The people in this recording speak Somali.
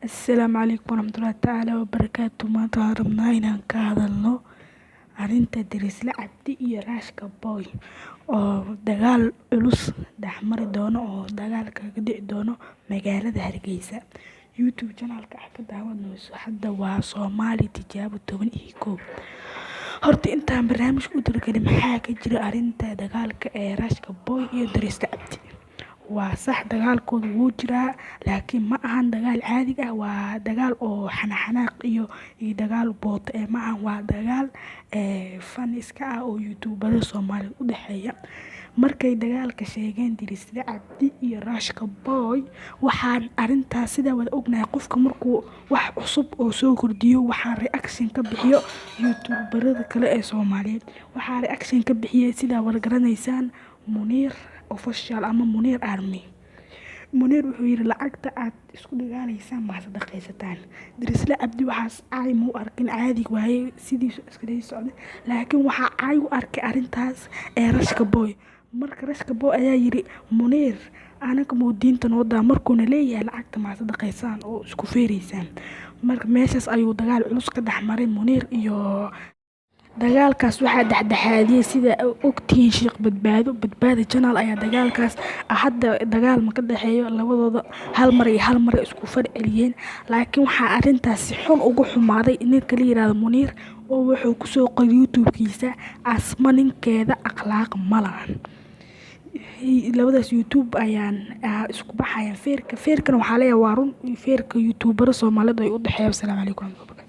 Asalaamu calaykum waraxmatullaahi tacaala wabarakaatu. Maanta waxaan rabnaa inaan ka hadalno arrinta Dirisle Cabdi iyo Raash Kaboy oo dagaal culus dhexmari doono oo dagaal kaga dhici doono magaalada Hargeysa. YouTube channel-ka aad ka daawanayso hadda waa Soomaali Tijaabo 11. Horta intaan barnaamijka u talagalin maxaa ka jira arrinta dagaalka ee Raash Kaboy iyo Dirisle Cabdi. Waa sax dagaalkooda wuu jiraa laakiin ma ahan dagaal caadi ah, waa dagaal oo xanaaq iyo dagaal boota ma ahan, waa dagaal fan iska ah oo YouTubada Soomaaliya u dhaxeeya. Markay dagaalka sheegeen Dirisle Cabdi iyo Raash Kaboy, waxaan arrintaas sida wada ognahay qofka markuu wax cusub oo soo kordhiyo waxaa reaction ka bixiyo YouTuberada kale ee Soomaaliyeed. Waxaa reaction ka bixiyay sida wada garanaysaan Muniir official ama Muniir Army. Muniir wuxuu yiri lacagta aad isku dagaalaysaan ma sadaqaysataan. Dirisle Cabdi waxaas caay mu arkin, caadi waaye sidiisu iska socday, laakiin waxaa caay u arkay arrintaas Raash Kaboy. Marka Raash Kaboy ayaa yiri Muniir anaga muu diinta noo daa markuuna leeyahay lacagta ma sadaqaysaan oo isku feereysaan. Marka meeshaas ayuu dagaal culus ka dhexmaray Muniir iyo dagaalkaas waxaa dhexdhexaadiyay sida ogtihiin Sheekh Badbaado channel ayaa dagaalkaas hadda dagaal ma ka dhaxeeyo labadooda hal mar isku celiyeen. Laakiin waxaa arrintaas si xun ugu xumaaday ninka la yiraahdo Muniir oo wuxuu ku soo qoray YouTube-kiisa asma ninkeeda akhlaaq ma lahan. Labadaas YouTube ayaan isku baxayaan feerkana waxaa leeyahay waa run feerka YouTubera Soomaaliyeed ay u dhaxeeyo. Assalaamu calaykum.